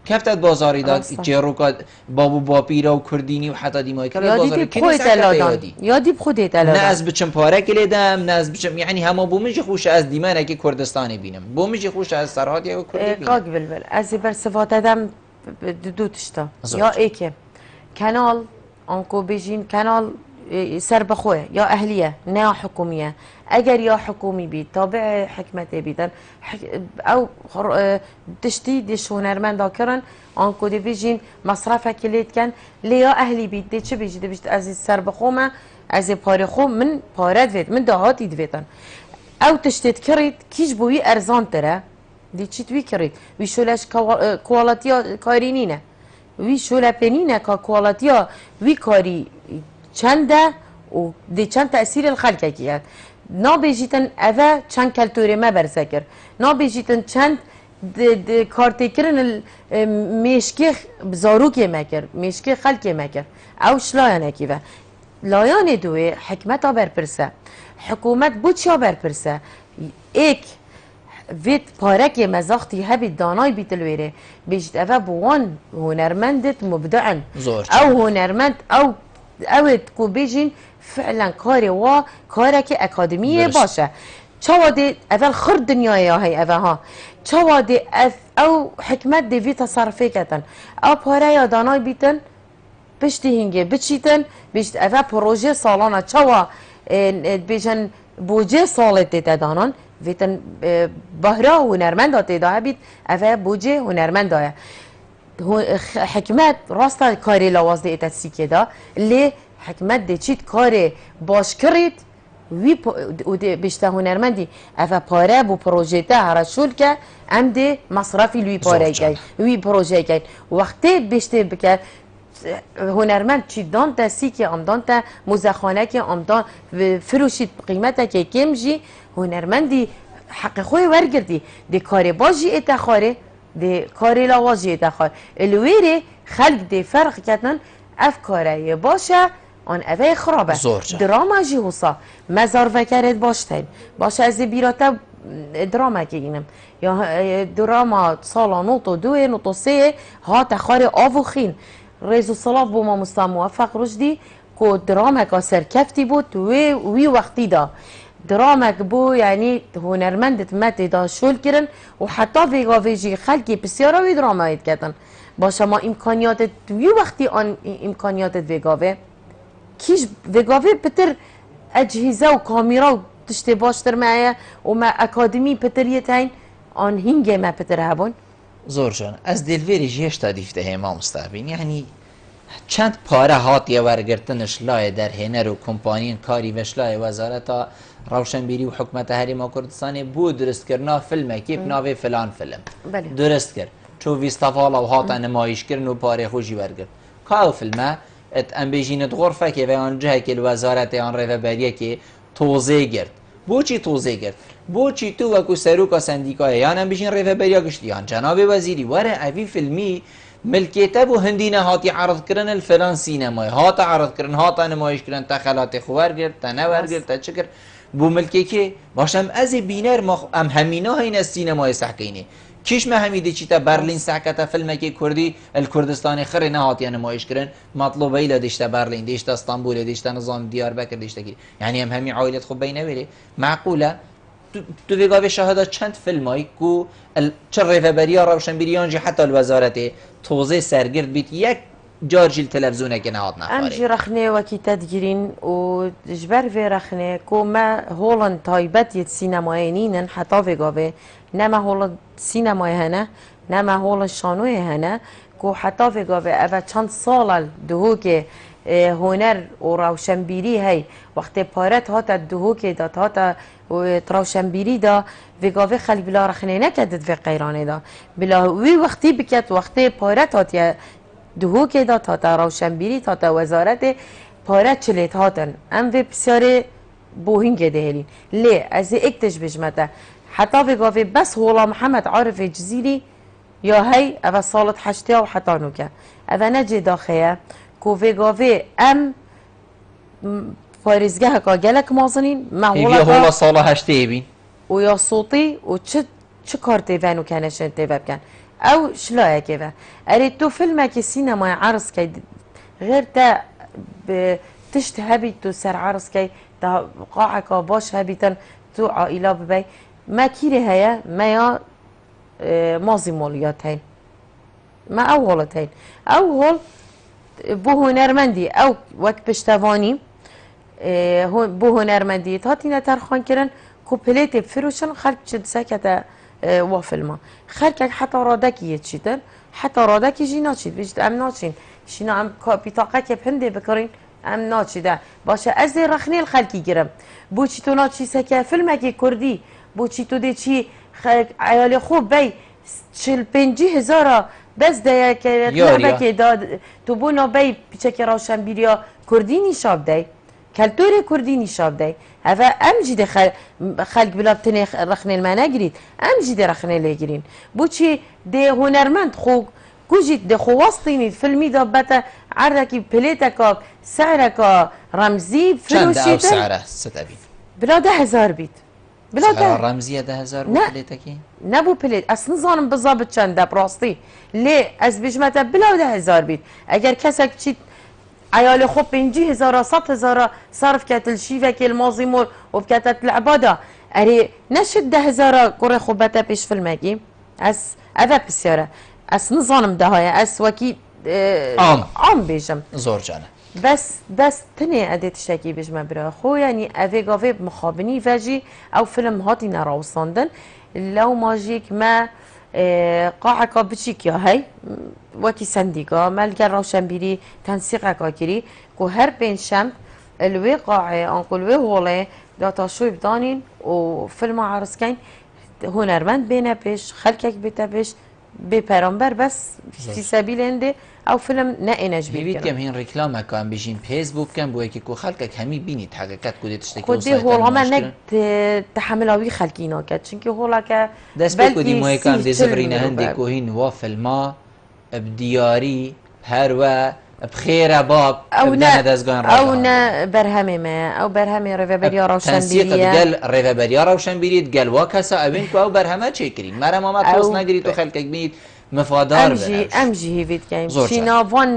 كفتت بازاري دا جيروكا بابو بابيرا وكرديني وحتى ديماي كفتت بازاري كني سكتة يادي بخودت الا نه از بچم پاره کلیدم نه از بچم یعنی همه بومجی خوش از دیمانه که کردستانی بینم بومجی خوش از سرحد یا کردی بینم قاقبل از بر صفات ادم دو تشتا یا ایکه کانال انکو بیجین کانال سر بخوه یا اهلیه نه حکومیه اگر یا حکومی بید تابع حکمت بیدن او تشتی دیش هنرمند داکرن انکو دی بیجین مصرف کلید کن لیا اهلی بید دی چه بیجید بیجید از سر بخومه از پاره خو من پاره دوید من دهاتی دویدن او تشتید کرید کیش بوی ارزان تره دی چی توی کرید وی شولش کوالاتیا کاری نینه وی شوله پنینه که کوالاتیا وی کاری چنده و دی چند تأثیر الخلقه کیاد نا بیجیتن اوه چند کلتوری ما برزکر نا بیجیتن چند کارتی کرن میشکی بزاروکی مکر میشکی خلقی مکر او شلایانه کیوه لایان دوی حکمت ها برپرسه حکومت بود چیا برپرسه ایک وید پارک مزاختی هبی دانای بیتلویره بیشت اوه بوان هنرمندت مبدعن او هنرمند او اوید کو بیجین فعلا کاری و کارک اکادمیه باشه چوادی اول خر دنیای های اوه ها چوادی او حکمت دیوی تصرفی کتن او پاره یا دانای بیتن بشتی هنگه بچیتن بیشت اوه پروژه سالانه چوا بیجن بوجه سالت دیتا دانان ویتن بهرا هنرمند داده داره بید اوه بوجه هنرمند داره حکمت راستا کاری لوازده ایتا سیکه دا لی حکمت ده چید کاری باش کرید وی بیشتر هنرمندی اوه پاره بو پروژه ده هرشول که ام ده مصرفی لوی پاره گی وی پروژه گی وقتی بیشتر بکر هنرمند چی دان تا سیکه آمدان تا موزخانه که آمدان فروشید قیمت که کم جی هنرمندی حق خوی ورگردی دی کاری باجی اتخاره دی کاری لوازی اتخاره الویره خلق دی فرق کتن افکاره باشه آن اوه خرابه دراما جی حسا مزار وکرت باشتین باشه از بیراته دراما که اینم یا دراما سالا نوتو دوه نوتو سه ها تخاره آو خین رئیس صلاح بو ما مستا موفق رشدی که دراما که سرکفتی بود وی وقتی دا دراما که بو یعنی هنرمندت مت دا شول کرن و حتی ویجی خلقی بسیارا وی دراما اید کردن باشه ما امکانیاتت وی وقتی آن امکانیاتت ویگاوه کیش ویگاوه پتر اجهزه و کامیرا و تشتی باشتر معه و ما اکادمی پتر یتین آن هنگه ما پتر هبون زور جان از دلویری جهشتا دیفته ما مستقبین یعنی چند پاره هاتی ورگرتنش لای در هنر و کمپانین کاری وش لای وزارت روشنبیری و حکمت حریم کردستان بود درست کرنا فیلمه که ناوی فلان فیلم درست کرد چو ویستافالا و هاتا نمایش کرن و پاره خوشی ورگرد که فیلمه ات ام بیجینت غرفه که و آنجا که وزارت آن ریفبریه که توضیح کرد بوچی توضیح کرد بوچی تو وکو سروکا سندیکای یانم بیشین ریفبریا گشتیان جناب وزیری وره اوی فیلمی ملکیته بو هندینه هاتی عرض کرن الفلان سینمای هاتا عرض کرن هاتا نمایش کرن تا خلات خوار گرد تا نور گرد تا چکر بو ملکی که باشم از بینر ام همینا هین از سینمای سحکینه کیش ما همیده چی تا برلین سحکتا فیلمه که کردی الکردستان خره نهاتی نمایش کرن مطلوبه ایلا دیشتا برلین دیشتا استانبول دیشتا نظام دیاربکر دیشتا کی یعنی هم همی عائلت خوب بین نویره معقوله تو ویگاوی شاهده چند فیلمایی که چه ریفبریا روشنبیریان جی حتی الوزارت توضیح سرگرد بیت یک جارجیل تلفزیونه که نهاد ام جی نخواره رخنه وکی تدگیرین و جبر وی رخنه کو ما هولن تایبت یت سینمای نینن حتی وگاوه نما هولن سینمای هنه نما هولن شانوی هنه کو حتی وگاوه اوه چند سال دهو که هنر و روشنبیری هی وقتی پارت هاتا دهو که داد هاتا روشنبیری دا وگاوه خلی بلا رخنه نکدد و قیرانه دا بلا وی وقتی بکت وقتی پارت هاتی دهو که دا تا روشنبیری تا وزارت پاره چلیت هاتن ام وی بسیار بوهینگ دهلین لی از اکتش بجمته حتی وگاوه بس هولا محمد عارف جزیری یا هی او سالت حشتی و حتی نوکه او نجی داخله که وگاوه ام پارزگاه که گلک مازنین هولا سال هشتی بین و یا صوتی و چه کار تیوانو کنشن تیوه بکن او شلایه که و اری تو فیلمه که سینمای عرض که غیر تا تشت هبی تو سر عرض که تا قاعه که باش هبیتن تو عائله ببی ما کیره هیا ما یا مازی مولیات هین ما اولت هین اول بو هنرمندی او وقت پشتوانی بو هنرمندی تا تینه ترخان کرن کوپلیت بفروشن خلق چد سکته وافلما خلقك حتى رادك يتشيتن حتى رادك يجي ناتشيد بيجت ام ناتشين شينا ام بطاقك بهندي بكرين ام ناتشيدا باشا ازي رخني الخلقي جرم بوچي تو ناتشي سكا فيلمك كردي بوچي تو دي چي عيالي خوب بي 45,000 بس ده لعبك داد تو بونا بي بيچك روشنبيريا كردي نشاب داي کلتور کردی نشاب دی هوا ام جده خلق بلا بتنی رخنه المانا گرید ام جده رخنه لگرین بو چی ده هنرمند خو گوجید ده خواستینی فیلمی دا بتا عرکی پلیتکا سعرکا رمزی فروشیدن چند او سعره ستبین بلا 10,000 بیت بلا ده رمزیه 10,000 بو پلیتکی نبو پلیت اصلا زانم بزابط چنده براستی لی از بجمتا بلا 10,000 بیت اگر کسک چی عيالي خوب 50,000 100,000 صرف كات الشيفه كي الماضي مول وبكاتت العباده اري نشد 10,000 كوري خوبتا بيش في الماكي اس اذا بسياره اس نظام دهايا اس وكي عام بيجم زور جانه بس تني اديت شكي بيجم برا خو يعني افي غافي مخابني فاجي او فيلم هاتي نراوساندن لو ماجيك ما قاعة بچيك يا هاي وكي سنديقة مالك روشنبيري تنسيقها كاكيري كو هر بين شم الوي قاعة انقل وي هولي داتا شوي بدانين وفيلم عرس كين هنرمند بينا بيش خلقك بيتا بيش بپرامبر بس في سبيل انده او فيلم نائنج بيت كم هين ريكلاما كان بيجين فيسبوك كان بوكي كو خلقك همي بينيت حقيقات كودي تشتكي كودي هول هما نك تحملاوي خلقينا كات چونكي هولا دست بكودي موي كان دي زبرينا هندي كو هين وافل ما بدياري هروا بخير باب او نا برهمي ما او برهمي ريفابريا روشنبيريا قال ريفابريا روشنبيري قال واكسا اوينكو او برهمه تشكرين مرا ما توس نغري تو خلقك بيت مفادار امجي هيفيت كاين شينا فون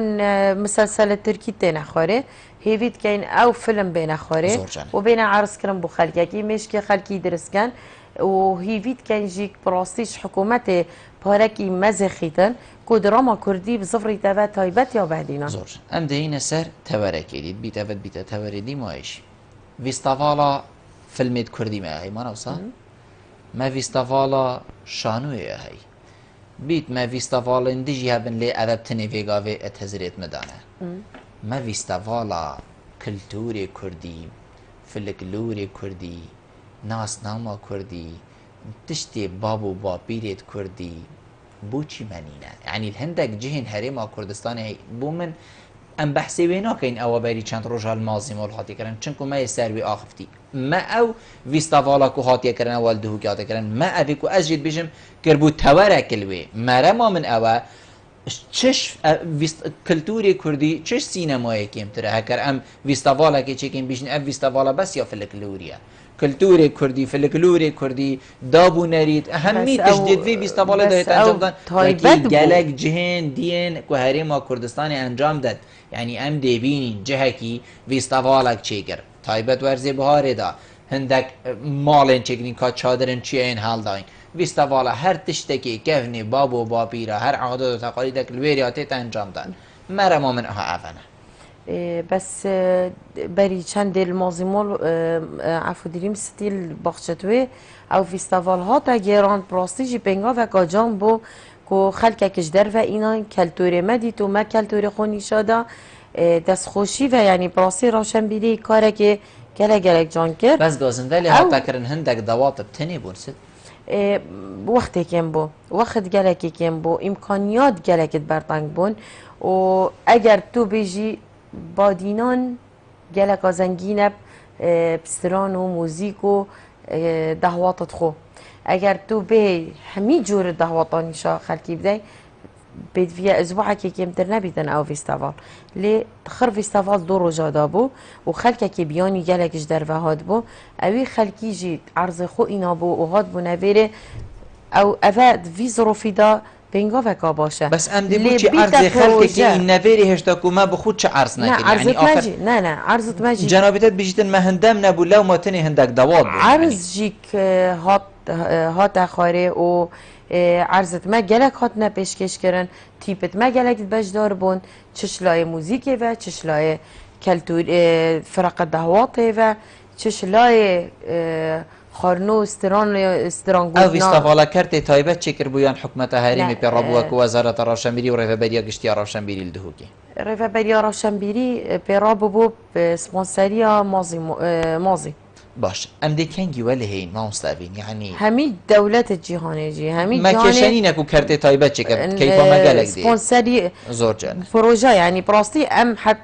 مسلسل تركي تاع خوري هيفيت كاين او فيلم بين خوري وبين عرس كرم بو خلقكي مشكي خلقي درس كان وهيفيت كاين جيك براستيش حكومتي باركي مزخيتن كو دراما كردي بصفري تابع تايبت يا بعدينا زور ام دهينا سر تباركي بيتا تبردي مايش فيستافالا فيلميت كردي ما هي ما نوصا ما فيستافالا شانو يا هي بيت ما فيستافالا اندجي هبن لي ادبتني فيغافي اتهزريت مدانه ما فيستافالا كلتوري كردي فلكلوري كردي ناس ناما كردي تشتي بابو بابيريت كردي بوچی منینه یعنی الهندك جهن هرم كردستان هي بومن ام بحثي وينا كاين او بري چند روز الماضي مول هاتي كرن چنكو ما سروي اخفتي ما او فيستافالا كو هاتي كرن اول دهو كات كرن ما ابيكو ازجد بيجم كربو تورك الوي مرما من او چش كلتوري كردي چش سينماي كيمتره هكر ام فيستافالا كي چيكين بيجن اب فيستافالا بس يا فلكلوريا كلتوري كردي فلكلوري كردي دابو نريد اهمي تجديد في بيستابالا دهت انجام داد وكي جالك جهن دين كو هريما كردستان انجام داد يعني ام ديبينين جهكي بيستابالا چيگر تايبت ورزي بهاري دا هندك مالين چيگرين كا چادرن چيين حال داين بيستابالا هر تشتكي كفني بابو بابيرا هر عادات و تقاليدك الويرياتيت انجام داد مرا ما من اها اوانه بس بری چند دل مازیمال عفو دیریم ستیل باخشتوی او فیستاوال ها تا گیران پراستی جی پنگا و کاجان بو که خلک کش در و اینا کلتور مدی تو ما کلتور خونی شده دست خوشی و یعنی پراستی روشن بیری کاره که گلک جان کرد بس گازنده لی حتی کرن هندک دوات بتنی بورسد وقتی کم بو وقت گلکی کم بو امکانیات گلکت برتنگ بون و اگر تو بیجی بادینان گلک زنگینه پستران و موزیک و دهواتت خو اگر تو به همین جور دهواتانی شا خلکی بدهی بید فيها اسبوع كي كيمتر نبيتن او فيستافال لي تخر فيستافال دو روجا دابو وخلكا كي بياني جالكش درفا هاد بو اوي خلكي جي عرض خو اينا بو وهاد بو نفيري او افاد في ظروفي بينغا فكا باشه بس ام دي بوچي عرض خلكي كي این نفيري هشتا كوما بخود چه عرض نكن يعني اخر نه عرضت ماجي جنابيتت بيجيتن ما هندم نبو لو ما تني هندك دواد بو عرض جيك هات اخاره و عرضت ما گلک هات نپیشکش کردن تیپت ما گلک بجدار بون چشلای موزیک و چشلای کلتور فرق دهواته و چشلای خارنو استرانگونا او استفاله کرده تایبت چکر بویان حکمت هریمی پی رابوه که وزارت راشنبیری و ریفبریا گشتی راشنبیری لدهوکی ریفبریا راشنبیری پی رابو بو سپانسریا مازی باش ام دي كانجي ولا هين ما مستقبين يعني همي دولة الجهاني جي همي ما كشانين اكو كارتي طيبه تشكر كيف ما قالك دي سبونسري زور جان بروجا يعني براستي ام حت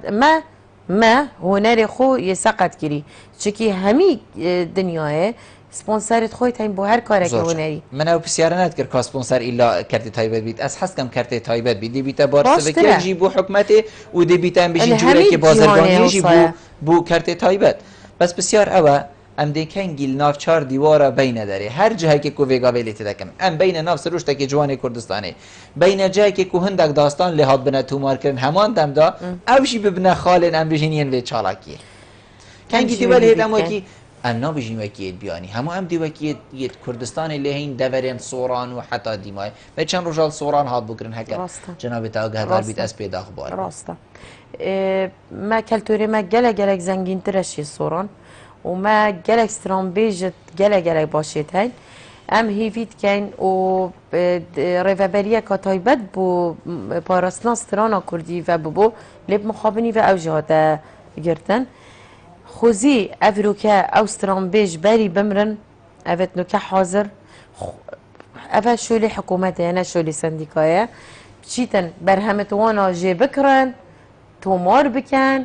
ما هنر خو يسقط كري چكي همي دنياه سبونسرت خويت هين بو هر كارك هنري من او بسيارنات كر كسبونسر الا كارتي طيبه بيت از حس كم كارتي طيبه بيت دي بيتا بارس بك جيبو حكمته ودي بيتا ام بيجي جوري كي بازرگانی جيبو بو كارتي طيبه بس بسيار اوا ام دی کنگیل ناف چار دیوارا بین داره هر جایی که کو ویگا ویلیت دکم ام بین ناف سروش تکی جوان کردستانه بین جایی که کو هندک داستان لحاد بنا تو مارکرن همان دم دا اوشی ببنا خالن ام بجینین وی چالاکیه کنگی دیوال هیدم وکی ام نا بجین وکیت بیانی همو ام دی وکیت کردستان لهین دورین سوران و حتی دیمای و چند روزال سوران هاد بکرن هکر جناب تا گهدار بیت اس پیدا خبار راستا ما کلتوری ما گله زنگین ترشی سوران وما جالك سترام بيجت جالك باشيت هاي ام هيفيت كان و ريفابريا كتايبت بو بارسنا سترانا كردي و بو لب مخابني و اوجهاتا جرتن خوزي افروكا او سترام بيج باري بمرن افت نوكا حاضر افت شولي حكومتي انا شولي سنديكايا بشيتن برهمتوانا جي بكرن تومار بكن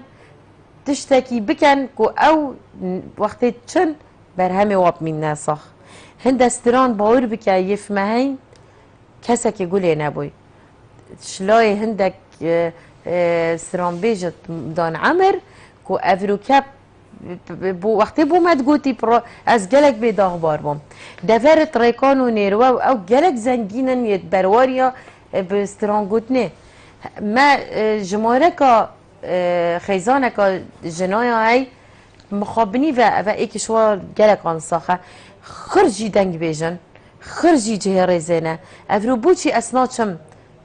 تشتكي بكن كو او وقت چن برهمي واب من ناسخ هند استران باور بك يفمهين كسك يقولي نبوي شلاي هندك استران بيجت دان عمر كو افروكاب بو وقت بو ما تقولي از جلك بيداغ باربم دفرت ريكان و نيروا او جلك زنجينا يتبرواريا باستران قوتني ما جماركا خیزانه جنای های مخابنی و ایک شوار گلک آن ساخه خرجی دنگ بیجن خرجی جهره زنه افرو بوچی اسناچم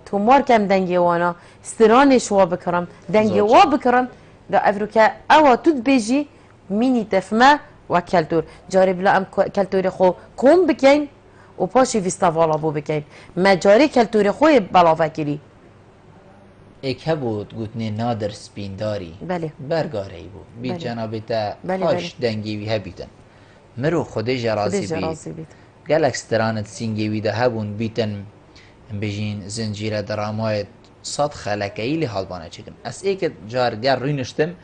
تو مارکم دنگی وانا استران شوا بکرم دنگی وا بکرم دا افرو که اوا تود بیجی مینی تفمه و کلتور جاری بلا ام کلتور خو کم بکن و پاشی ویستاوالا بو بکن ما جاری کلتور خوی بلا فکری ایک بود گوتنی نادر سپینداری بله برگاری بود بی جنابی تا هاش دنگیوی هبیتن مرو خودش رازی بید گلک سترانت سینگیوی ده هبون بیتن بجین زنجیره درامایت صد خلکایی لی حالبانه چکن از ایک جار دیار روی نشتم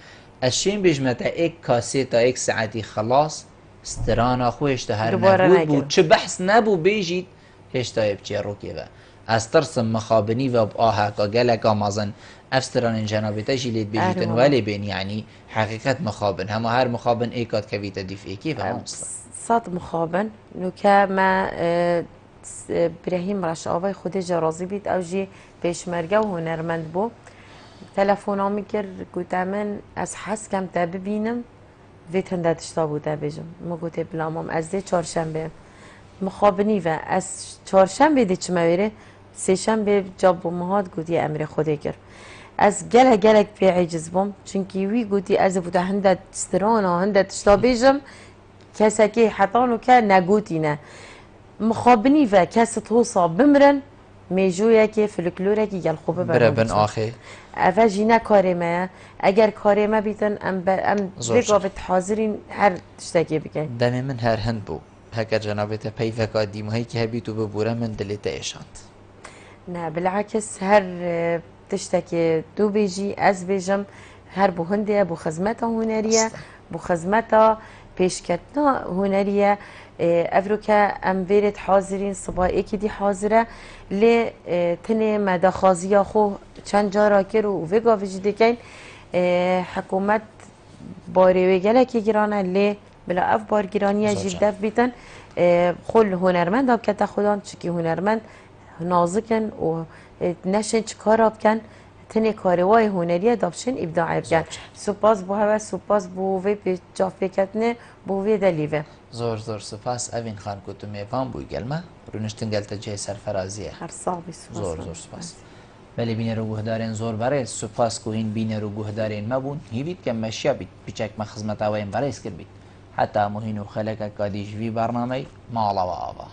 از شین بجمتا ایک کاسی تا ایک ساعتی خلاص سترانا خویش ده هر نبود بود چه بحث نبو بیجید هشتا بچه روکی و از ترس مخابنی و آها که گلک آمازن افستران جنابیتا جیلید بیجیتن ولی بین یعنی حقیقت مخابن همه هر مخابن ایکات کویتا دیف ایکی و همستا صد مخابن نو که ما ابراهیم رشاوی خودی جرازی بید او جی پیشمرگه و هنرمند بو تلفونا میکر گوتمن از حس کم تا ببینم ویت هنده تشتا بوده بیجم ما گوته بلامم از ده چارشنبه مخابنی و از چهارشنبه دی چه مویره سهشنبه جاب و مهاد گوتی امر خوده کرد از گلک پی عجز بوم چونکی وی گوتی از بوده هنده سترانا هنده تشتابیجم کسی که حتانو که نگوتینه مخابنی و کسی توصا بمرن میجویه که فلکلوره که گل خوبه بره بن آخه اوه جینا کارمه اگر کارمه بیتن ام بگاوت حاضرین هر تشتاکی بکن دمی من هر هند بو هکر جنابت پیوکا دیمهی که هبیتو ببوره من دلیت ایشاند نه بالعكس هر تشتكي دو بيجي از بيجم هر بو هندية بو خدمتها هنرية بو خدمتها بيشكتنا هنرية افروكا ام بيرت حاضرين صبا ايكي دي حاضرة ل تنه مدى خازيا خو چند جارا كرو و ويگا وجده كين حكومت باري ويگلا كي گرانه ل بلا اف بار گرانية جيب دف بيتن خل هنرمند اب كتا خودان چكي هنرمند نازکن و نشن چکار بکن تنی کاروای هنری دابشن ابداع بکن سپاس بو هوا سپاس بو وی پی جافه کتنه بو وی دلیوه زور سپاس اوین خان کتو میوان بوی گلمه رونشتن گلتا جه سرفرازیه هر صاحبی سپاس زور سپاس ولی بینه رو گوهدارین زور بره سپاس که این بینه رو گوهدارین مبون هیوید که مشیا بید بیچک ما خدمت آوایم برایس کر بید حتی مهین و خلق کادیش وی برنامه مالا و آوا